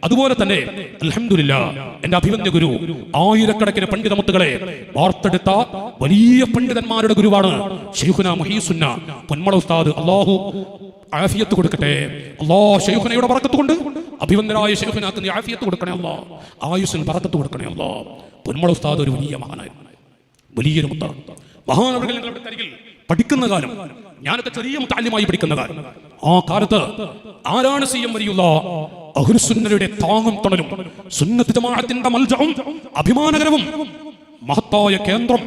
അതുപോലെ തന്നെ അൽഹംദുലില്ലാഹ് എന്റെ അഭിമന്യ ഗുരു ആയിരക്കണക്കിന് പണ്ഡിതമുത്തുകളെ വാർത്തെടുത്ത വലിയ പണ്ഡിതന്മാരുടെ ഗുരുവാണ് ശൈഖുന മുഹീസുന്ന പൊന്മള ഉസ്താദ്. അല്ലാഹു ആഫിയത്ത് കൊടുക്കട്ടെ. അല്ലാഹ് ശൈഖുനയുടെ ബറക്കത്ത് കൊണ്ട് അഭിമന്യരായ ശൈഖുനാക്ക് നീ ആഫിയത്ത് കൊടുക്കണേ അല്ലാഹ്. ആയുസ്സിന് ബറക്കത്ത് കൊടുക്കണേ അല്ലാഹ്. പൊന്മള ഉസ്താദ് ഒരു വലിയ മഹാനായിരുന്നു, വലിയൊരു മുത്താണ്. മഹാനവറുകൾ ഞങ്ങളുടെ കരികിൽ പഠിക്കുന്ന കാലം, ഞാനൊക്കെ ചെറിയ മുത്തഅല്ലിമായി പഠിക്കുന്ന കാലം, ആ കാലത്ത് ആരാണ് സി എം വലിയുല്ലാഹ്? അഹ്ലുസുന്നയുടെ താങ്ങും തണലും, സുന്നത്ത് ജമാഅത്തിന്റെ മൽജഉം, അഭിമാനകരവും മഹത്തായ കേന്ദ്രം,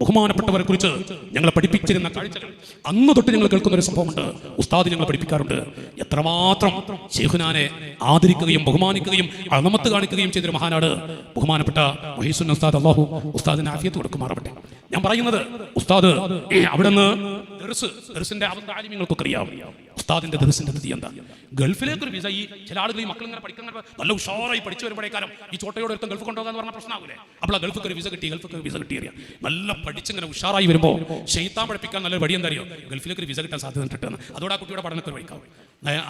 ബഹുമാനപ്പെട്ടവരെ കുറിച്ച് ഞങ്ങളെ പഠിപ്പിച്ചിരുന്ന കാഴ്ചകൾ അന്ന് തൊട്ട് ഞങ്ങൾ കേൾക്കുന്ന ഒരു സംഭവമുണ്ട്. ഉസ്താദ് ഞങ്ങളെ പഠിപ്പിക്കാറുണ്ട്. എത്രമാത്രം ശൈഖുനാനെ ആദരിക്കുകയും ബഹുമാനിക്കുകയും അളമത്ത് കാണിക്കുകയും ചെയ്തൊരു മഹാനാണ് ബഹുമാനപ്പെട്ട മുഹീസുന്ന ഉസ്താദ്. അല്ലാഹു ഉസ്താദിന് ആഫിയത്ത് കൊടുക്കുമാറാവട്ടെ. ഞാൻ പറയുന്നത്, ഉസ്താദ് അവിടെ നിന്ന് ദർസിന്റെ അവസ്ഥ ആലിമ്യങ്ങൾക്കൊക്കെ അറിയാം. ഉസ്താദിന്റെ ദർസിന്റെ സ്ഥിതി എന്താ? ഗൾഫിലേക്ക് ഒരു വിസ, ഈ ചില ആളുകൾ ഈ മക്കൾ ഇങ്ങനെ പഠിക്കുന്ന നല്ല ഉഷാറായി പഠിച്ചു വരുമ്പോഴേക്കാലം ഈ ചോട്ടയോടെ എടുത്ത് ഗൾഫ് കൊണ്ടുപോകാന്ന് പറഞ്ഞ പ്രശ്നമാകൂലേ? അപ്പോൾ ആ ഗൾഫിക്ക് ഒരു വിസ കിട്ടി, ഗൾഫിക്ക് വിസ കിട്ടി അറിയാം. നല്ല പഠിച്ചിങ്ങനെ ഉഷാറായി വരുമ്പോൾ ഷെയ്ത്താൻ പഠിപ്പിക്കാൻ നല്ലൊരു വഴി എന്താ അറിയോ? ഗൾഫിലേക്ക് ഒരു വിസ കിട്ടാൻ സാധ്യത കിട്ടുന്നത്. അതോടെ ആ കുട്ടിയുടെ പഠനത്തിൽ വഴിക്കാവും.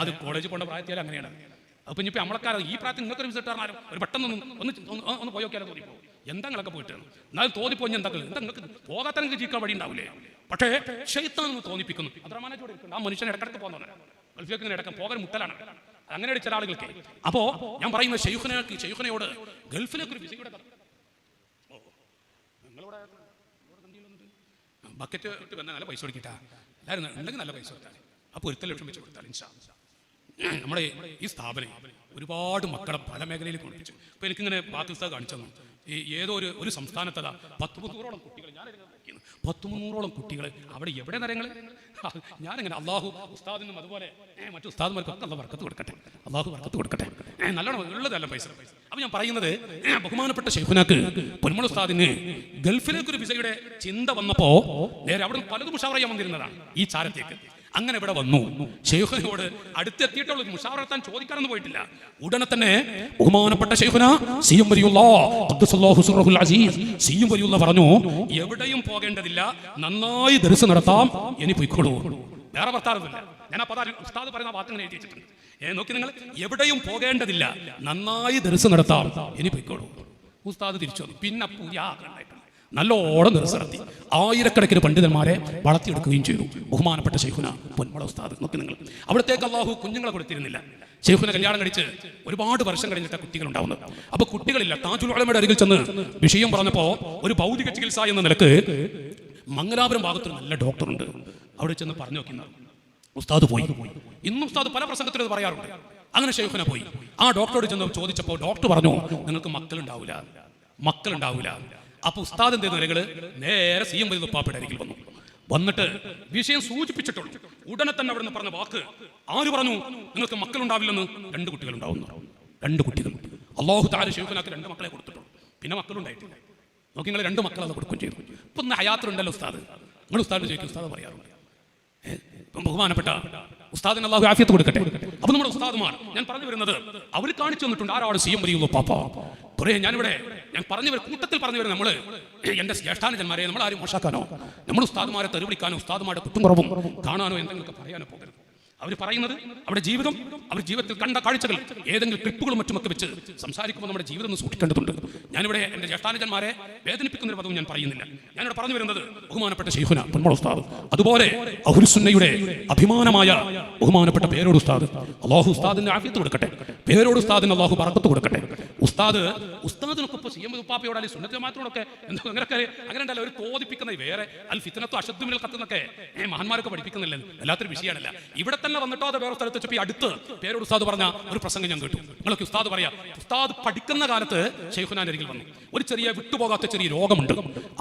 അത് കോളേജിൽ പോകേണ്ട പ്രായത്തിയാലും അങ്ങനെയാണ്. അപ്പം ഇനിയിപ്പോൾ നമ്മളൊക്കെ ഈ പ്രായത്തിൽ നിങ്ങൾക്കൊരു വിസ കിട്ടാറും ഒരു പെട്ടെന്ന് ഒന്ന് പോയോക്കിയാലോ തോന്നിപ്പോ എന്തെങ്കിലൊക്കെ പോയിട്ട് എന്നാലും തോന്നിപ്പോയി എന്താ നിങ്ങൾക്ക് പോകാത്ത ജീവിക്കാൻ വഴി ഉണ്ടാവില്ലേ? പക്ഷേ ഷെയ്ത്താൻ ഒന്ന് തോന്നിപ്പിക്കുന്നു. അദ്രമാനോട് ആ മനുഷ്യൻ ഇടക്കിടക്ക് പോകുന്നവരാണ് ഗൾഫിലേക്ക് ഇങ്ങനെ ഇടയ്ക്ക് പോകാൻ മുട്ടലാണ്. അങ്ങനെ ചില ആളുകൾക്ക്. അപ്പോ ഞാൻ പറയുന്ന ഷെയ്ഖുനയോട് ഗൾഫിലേക്ക് ഒരു വിസയുടെ ബക്കറ്റ് ഇട്ട് വന്നാൽ നല്ല പൈസ കൊടുക്കിട്ടാ എല്ലാവരും ഉണ്ടെങ്കിൽ നല്ല പൈസ കൊടുത്താൽ അപ്പോൾ 1 ലക്ഷം വെച്ച് കൊടുത്താൽ ഇൻഷാ അല്ലാഹ്. നമ്മുടെ ഈ സ്ഥാപനം ഒരുപാട് മക്കളെ പല മേഖലയിൽ കൊണ്ടിരിച്ചു. അപ്പോൾ എനിക്കിങ്ങനെ പാകിസ്ഥാൻ കാണിച്ചു തന്നു. ഈ ഏതോ ഒരു സംസ്ഥാനത്തതാ 10-300ഓളം കുട്ടികൾ, ഞാൻ 10-300ഓളം കുട്ടികൾ അവിടെ എവിടെ നരങ്ങൾ. ഞാനിങ്ങനെ അള്ളാഹു ഉസ്താദിനും അതുപോലെ മറ്റു ഉസ്താദ്മാർക്കൊക്കെ അള്ളാഹു ബർക്കത്ത് കൊടുക്കട്ടെ, അള്ളാഹു ബർക്കത്ത് കൊടുക്കട്ടെ. നല്ലോണം ഉള്ളതല്ല പൈസ. അപ്പോൾ ഞാൻ പറയുന്നത്, ബഹുമാനപ്പെട്ട ശൈഖുനാക്ക് പൊന്മള ഉസ്താദിന് ഗൾഫിലേക്ക് ഒരു വിസയുടെ ചിന്ത വന്നപ്പോൾ നേരെ അവിടെ പലതും മുഷാവറ ചെയ്യാൻ വന്നിരുന്നതാണ് ഈ ചാരത്തേക്ക്. അങ്ങനെ ഇവിടെ വന്നു. ശൈഖുനയോട് അടുത്തെത്തിയിട്ടുള്ള മുഷാവറ നടത്താൻ ചോദിക്കാനൊന്നും പോയിട്ടില്ല. ഉടനെ തന്നെ ബഹുമാനപ്പെട്ട ശൈഖുന സി എം വലിയുല്ലാഹ് ഖദ്ദസല്ലാഹു സിർറഹുൽ അസീസ് സി എം വലിയുല്ലാഹ് പറഞ്ഞു, എവിടെയും പോകേണ്ടതില്ല, നന്നായി ദർസ് നടത്താം, ഇനി പോയിക്കോളൂ. വേറെ വർത്താനൊന്നുമില്ല. ഞാൻ ആ ഉസ്താദ് പറയുന്ന വാക്ക് ഇങ്ങനെ എഴുതി വെച്ചിട്ടുണ്ട്. നോക്കി നിങ്ങൾ, എവിടെയും പോകേണ്ടതില്ല, നന്നായി ദർസ് നടത്താം, ഇനി പോയിക്കോളൂ. ഉസ്താദ് തിരിച്ചു വന്നു. പിന്നെ പുതിയ ആഗ്രഹമായിട്ടുണ്ട്. നല്ലോണം ദർസ് നടത്തി ആയിരക്കണക്കിന് പണ്ഡിതന്മാരെ വളർത്തിയെടുക്കുകയും ചെയ്തു ബഹുമാനപ്പെട്ട ശൈഖുന പൊന്മള ഉസ്താദ്. നോക്കി നിങ്ങൾ, അവിടത്തേക്ക് അല്ലാഹു കുഞ്ഞുങ്ങളെ കൊടുത്തിരുന്നില്ല. ശൈഖുന കല്യാണം കഴിച്ച് ഒരുപാട് വർഷം കഴിഞ്ഞിട്ട് കുട്ടികൾ ഉണ്ടാവുന്നത്. അപ്പൊ കുട്ടികളില്ല. താജുൽ ഉലമയുടെ അരികിൽ ചെന്ന് വിഷയം പറഞ്ഞപ്പോ ഒരു ഭൗതിക ചികിത്സ എന്ന നിലക്ക് മംഗലാപുരം ഭാഗത്തൊരു നല്ല ഡോക്ടറുണ്ട്, അവിടെ ചെന്ന് പറഞ്ഞു നോക്കുന്നത്. ഉസ്താദ് പോയി. ഇന്നും ഉസ്താദ് പല പ്രസംഗത്തിലും ഇത് പറയാറുണ്ട്. അങ്ങനെ ശൈഖുന പോയി. ആ ഡോക്ടറോട് ചെന്ന് ചോദിച്ചപ്പോൾ ഡോക്ടർ പറഞ്ഞു, നിങ്ങൾക്ക് മക്കളുണ്ടാവില്ല. അപ്പൊ ഉസ്താദ് എന്ത് നിലകള് നേരെ സി എം വലിയുപ്പാപ്പയുടെ അരികിൽ വന്നിട്ട് വിഷയം സൂചിപ്പിച്ചിട്ടുള്ളൂ. ഉടനെ തന്നെ അവിടെ നിന്ന് പറഞ്ഞ വാക്ക്, ആര് പറഞ്ഞു നിങ്ങൾക്ക് മക്കളുണ്ടാവില്ലെന്ന്? 2 കുട്ടികളുണ്ടാവുന്നു. 2 കുട്ടികൾ. അല്ലാഹു തആല ശൈഖുനാക്ക് 2 മക്കളെ കൊടുത്തിട്ടുള്ളൂ. പിന്നെ മക്കളുണ്ടായിട്ടില്ല. നോക്കി, നിങ്ങൾ 2 മക്കളെ കൊടുക്കുകയും ചെയ്തു. ഇപ്പൊ ഒന്ന് ഹയാത്തിലുണ്ടല്ലോ ഉസ്താദ്. നിങ്ങൾ ഉസ്താദ് ചോദിക്കും, ഉസ്താദ് പറയാറുണ്ട്. ബഹുമാനപ്പെട്ട ഉസ്താദിന് അല്ലാഹു ആഫിയത്ത് കൊടുക്കട്ടെ. അപ്പൊ നമ്മുടെ ഉസ്താദുമാർ, ഞാൻ പറഞ്ഞു വരുന്നത്, അവർ കാണിച്ചു തന്നിട്ടുണ്ട് ആരാണ് സി എം വലിയുല്ലാഹ് പാപ്പ. കുറേ ഞാൻ പറഞ്ഞു കൂട്ടത്തിൽ പറഞ്ഞു വരും. നമ്മള് എന്റെ ജ്യേഷ്ഠാനുജന്മാരെ നമ്മൾ ആരും മോശാക്കാനോ, നമ്മൾ ഉസ്താദുമാരെ തെറിവിളിക്കാനോ, ഉസ്താദുമാരുടെ കുറ്റും കുറവും കാണാനോ എന്തെങ്കിലുമൊക്കെ പറയാനോ പോകരുത്. അവർ പറയുന്നത് അവർ ജീവിതത്തിൽ കണ്ട കാഴ്ചകൾ ഏതെങ്കിലും ക്ലിപ്പുകളും മറ്റുമൊക്കെ വെച്ച് സംസാരിക്കുമ്പോൾ നമ്മുടെ ജീവിതം ഒന്ന് സൂക്ഷിക്കേണ്ടതുണ്ട്. ഞാനിവിടെ എൻ്റെ ജ്യേഷ്ഠാനുജന്മാരെ വേദനിപ്പിക്കുന്ന ഒരു പദവും ഞാൻ പറയുന്നില്ല. ഞാനിവിടെ പറഞ്ഞു വരുന്നത് ബഹുമാനപ്പെട്ട ശൈഖുന പൊന്മള ഉസ്താദ്, അതുപോലെ അഹ്ലുസുന്നയുടെ അഭിമാനമായ ബഹുമാനപ്പെട്ട പേരോട് ഉസ്താദ്, അല്ലാഹു ഉസ്താദിന് ആഫിയത്ത് കൊടുക്കട്ടെ. പേരോട് ഉസ്താദിന് അല്ലാഹു ബറക്കത്ത് കൊടുക്കട്ടെ. ഉസ്താദിനൊക്കെ ഇപ്പോൾ സി എം ഉപ്പാപ്പയോട് അല്ലെങ്കിൽ സുന്നത്ത് ജമാഅത്തിനോടൊക്കെ അങ്ങനെ ഉണ്ടല്ലോ ഒരു തോന്നിപ്പിക്കുന്നത്. വേറെ അൽ ഫിത്നത്തു അശദ്ദു മിനൽ ഖത്ൽ എന്നൊക്കെ മഹാന്മാരൊക്കെ പഠിപ്പിക്കുന്നില്ല. വല്ലാത്തൊരു വിഷയമാണല്ല. ഇവിടെ തന്നെ വന്നിട്ടോ അത് വേറെ സ്ഥലത്ത് വെച്ചപ്പോൾ ഈ അടുത്ത് പേരോട് ഉസ്താദ് പറഞ്ഞ ഒരു പ്രസംഗം ഞാൻ കേട്ടു. നിങ്ങൾക്ക് ഉസ്താദ് പറയാം, ഉസ്താദ് പഠിക്കുന്ന കാലത്ത് ശൈഖുനാന്റെ അരികിൽ വന്നു. ഒരു ചെറിയ വിട്ടുപോകാത്ത ചെറിയ രോഗമുണ്ട്.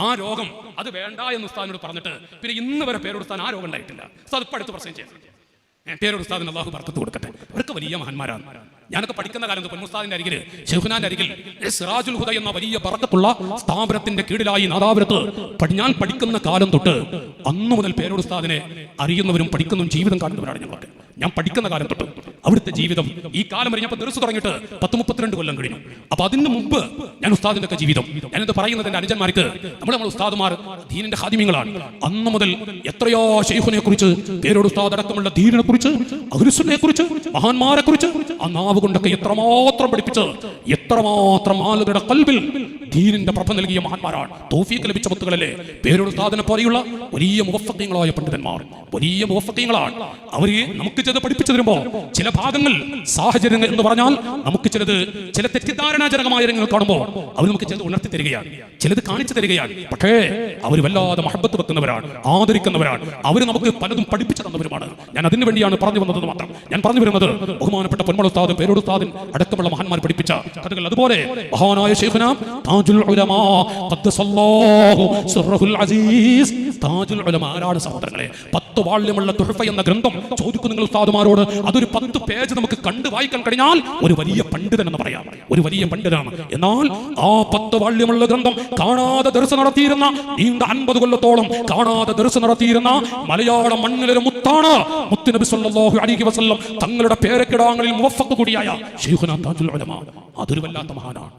ആ രോഗം അത് വേണ്ട എന്ന് ഉസ്താദിനോട് പറഞ്ഞിട്ട് പിന്നെ ഇന്ന് വരെ പേരോട് ഉസ്താദ് ആ രോഗം ഉണ്ടായിട്ടില്ല. ഉസ്താദ് ഇപ്പം അടുത്ത് പ്രസംഗം ചെയ്തു. പേരോട് ഉസ്താദിന് അല്ലാഹു ബർക്കത്ത് കൊടുക്കട്ടെ. അവർക്ക് വലിയ മഹാന്മാരാണ്. ഞാനൊക്കെ പഠിക്കുന്ന കാലത്ത് പൊന്നുസ്താദിന്റെ അരികിൽ ശൈഖുനാന്റെ അരികിൽ സിറാജുൽ ഹുദ എന്ന വലിയ ബറക്കത്തുള്ള സ്ഥാപനത്തിന്റെ കീഴിലായി നാദാപുരത്ത് ഞാൻ പഠിക്കുന്ന കാലം തൊട്ട് അന്നു മുതൽ പേരോട് ഉസ്താദിനെ അറിയുന്നവരും പഠിക്കുന്നതും ജീവിതം കാണുന്നവരാണ് ഞങ്ങൾക്ക്. ഞാൻ പഠിക്കുന്ന കാലം തൊട്ട് അവിടുത്തെ ജീവിതം ഈ കാലം വരെ ഞാൻ ദർസ് തുടങ്ങിയിട്ട് 10-32 കൊല്ലം കഴിഞ്ഞു. അപ്പൊ അതിന് മുമ്പ് ഞാൻ ഉസ്താദിന്റെ ഒക്കെ ജീവിതം ഞാനിത് പറയുന്നത് എന്റെ അനുജന്മാർക്ക് നമ്മുടെ ഉസ്താദുമാർ ദീനിന്റെ ഖാദിമീങ്ങളാണ്. അന്ന് മുതൽ എത്രയോ ശൈഖുനെ കുറിച്ച്, പേരോട് ഉസ്താദ് അടക്കമുള്ള ദീനിനെ കുറിച്ച്, അഹ്ലുസുന്നയെ കുറിച്ച്, മഹാന്മാരെ കുറിച്ച് ആ നാവ് കൊണ്ടൊക്കെ എത്രമാത്രം പഠിപ്പിച്ച് എത്രമാത്രം ആളുകളുടെ ഖൽബിൽ ദീനിന്റെ പ്രഭ നൽകിയ മഹാന്മാരാണ്. തൗഫീഖ് ലഭിച്ച മുത്തുകളല്ലേ പേരോട് ഉസ്താദിനെ പോലെയുള്ള വലിയ മുവഫഖീങ്ങളായ പണ്ഡിതന്മാർ, വലിയ മുവഫഖീങ്ങളാണ്. അവര് നമുക്ക് ചിലത് പഠിപ്പിച്ചു തരുമ്പോൾ ചില ഭാഗങ്ങൾ സാഹചര്യങ്ങൾ എന്ന് പറഞ്ഞാൽ നമുക്ക് ചില തെറ്റിദ്ധാരണാജനകമായ രംഗങ്ങൾ കാണുമ്പോൾ അവർ നമുക്ക് ചിലത് ഉണർത്തി തരികയാണ്, ചിലത് കാണിച്ചു തരികയാണ്. പക്ഷേ അവർ വല്ലാതെ മഹബത്ത് വെക്കുന്നവരാണ്, ആദരിക്കുന്നവരാണ്. അവർ നമുക്ക് പലതും പഠിപ്പിച്ചു തന്നവരുമാണ്. ഞാൻ അതിനു വേണ്ടിയാണ് പറഞ്ഞു വന്നത് മാത്രം. ഞാൻ പറഞ്ഞു വരുന്നത് ബഹുമാനപ്പെട്ട പൊന്മള ഉസ്താദ്, പേരോട് ഉസ്താദിൻ അടക്കമുള്ള മഹാന്മാർ പഠിപ്പിച്ച കഥകൾ. അതുപോലെ മഹാനായ ശൈഖുനാ താജുൽ ഉലമാ ഖദ്ദസല്ലാഹു സിർറഹുൽ അസീസ്, താജുൽ ഉലമാ ആരാണ് സഹോദരങ്ങളെ? 10 വാള്യമുള്ള തുഹഫ എന്ന ഗ്രന്ഥം ചോദിക്കും നിങ്ങൾ ഉസ്താദുമാരോട്. അതൊരു 10 പേജ് നമുക്ക് കണ്ടു വായിക്കാൻ കഴിഞ്ഞാൽ ഒരു വലിയ പണ്ഡിതൻ എന്ന് പറയാം, ഒരു വലിയ പണ്ഡിതനാണ്. എന്നാൽ ആ 10 വാള്യമുള്ള ഗ്രന്ഥം കാണാതെ ദർസ് നടത്തിയിരുന്ന, നീണ്ട 50 കൊല്ലത്തോളം കാണാതെ ദർസ് നടത്തിയിരുന്ന മലയാള മണ്ണിലൊരു മുത്താണ് മുത്തുനബി സല്ലല്ലാഹു അലൈഹി വസല്ലം തങ്ങളുടെ പേരക്കിടാങ്ങളിൽ മുവഫഖ് കൂടിയായ ശൈഖുനാ താജുൽ ഉലമാ. അതൊരു വല്ലാത്ത മഹാനാണ്.